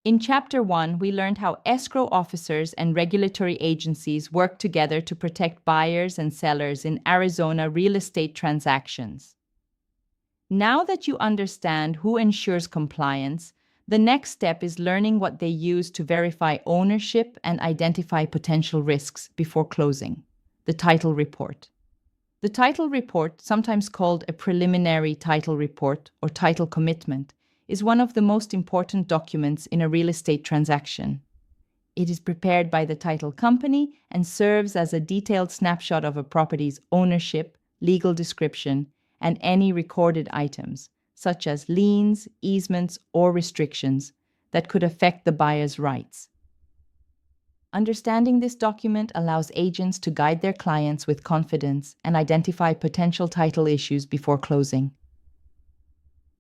In Chapter 1, we learned how escrow officers and regulatory agencies work together to protect buyers and sellers in Arizona real estate transactions. Now that you understand who ensures compliance, the next step is learning what they use to verify ownership and identify potential risks before closing. The title report. The title report, sometimes called a preliminary title report or title commitment, is one of the most important documents in a real estate transaction. It is prepared by the title company and serves as a detailed snapshot of a property's ownership, legal description, and any recorded items, such as liens, easements, or restrictions that could affect the buyer's rights. Understanding this document allows agents to guide their clients with confidence and identify potential title issues before closing.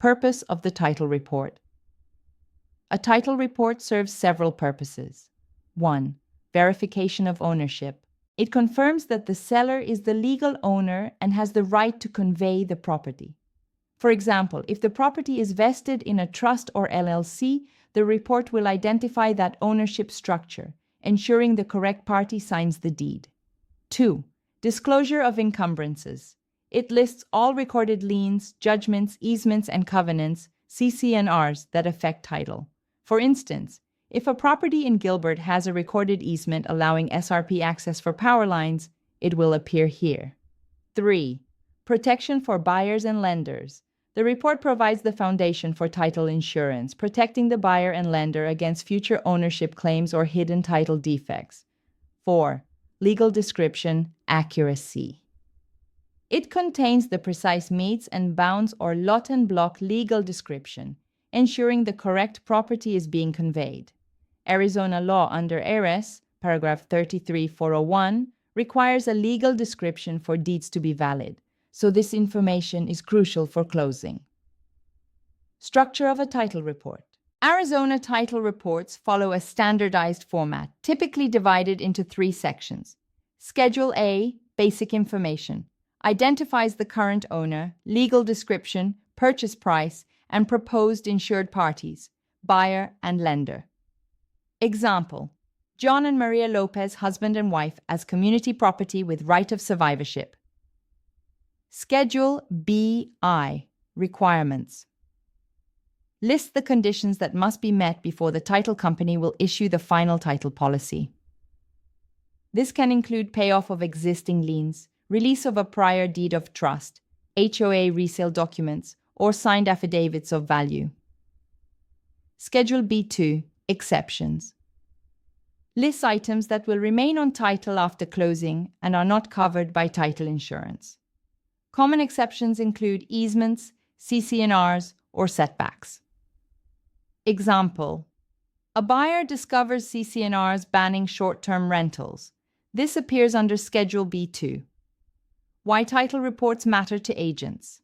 Purpose of the title report. A title report serves several purposes. 1. Verification of ownership. It confirms that the seller is the legal owner and has the right to convey the property. For example, if the property is vested in a trust or LLC, the report will identify that ownership structure, ensuring the correct party signs the deed. 2. Disclosure of encumbrances. It lists all recorded liens, judgments, easements, and covenants, CC&Rs, that affect title. For instance, if a property in Gilbert has a recorded easement allowing SRP access for power lines, it will appear here. 3. Protection for buyers and lenders. The report provides the foundation for title insurance, protecting the buyer and lender against future ownership claims or hidden title defects. 4. Legal description, accuracy. It contains the precise metes and bounds or lot and block legal description, ensuring the correct property is being conveyed. Arizona law under ARES, paragraph 33-401, requires a legal description for deeds to be valid, so this information is crucial for closing. Structure of a title report. Arizona title reports follow a standardized format, typically divided into 3 sections. Schedule A, basic information, identifies the current owner, legal description, purchase price, and proposed insured parties, buyer and lender. Example: John and Maria Lopez, husband and wife, as community property with right of survivorship. Schedule BI, requirements. List the conditions that must be met before the title company will issue the final title policy. This can include payoff of existing liens, release of a prior deed of trust, HOA resale documents, or signed affidavits of value. Schedule B2, exceptions. Lists items that will remain on title after closing and are not covered by title insurance. Common exceptions include easements, CC&Rs, or setbacks. Example: a buyer discovers CC&Rs banning short-term rentals. This appears under Schedule B2. Why title reports matter to agents.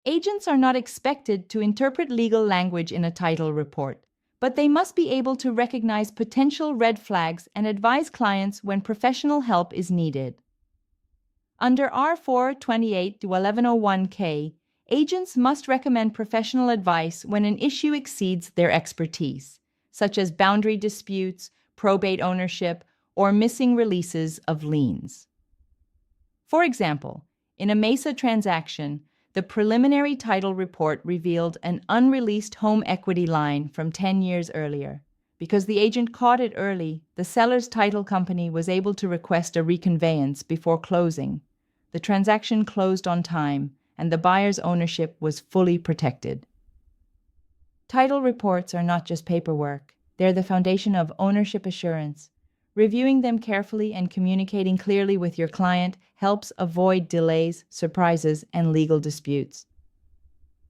Agents are not expected to interpret legal language in a title report, but they must be able to recognize potential red flags and advise clients when professional help is needed. Under R428-1101K, agents must recommend professional advice when an issue exceeds their expertise, such as boundary disputes, probate ownership, or missing releases of liens. For example, in a Mesa transaction, the preliminary title report revealed an unreleased home equity line from 10 years earlier. Because the agent caught it early, the seller's title company was able to request a reconveyance before closing. The transaction closed on time, and the buyer's ownership was fully protected. Title reports are not just paperwork. They're the foundation of ownership assurance. Reviewing them carefully and communicating clearly with your client helps avoid delays, surprises, and legal disputes.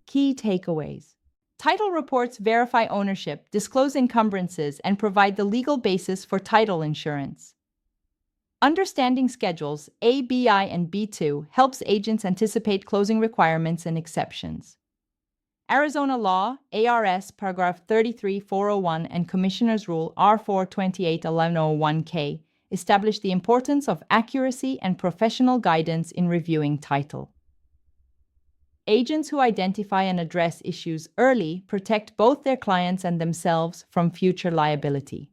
Key takeaways. Title reports verify ownership, disclose encumbrances, and provide the legal basis for title insurance. Understanding schedules A, BI, and B2 helps agents anticipate closing requirements and exceptions. Arizona law, ARS, paragraph 33-401, and Commissioner's Rule R428-1101K establish the importance of accuracy and professional guidance in reviewing title. Agents who identify and address issues early protect both their clients and themselves from future liability.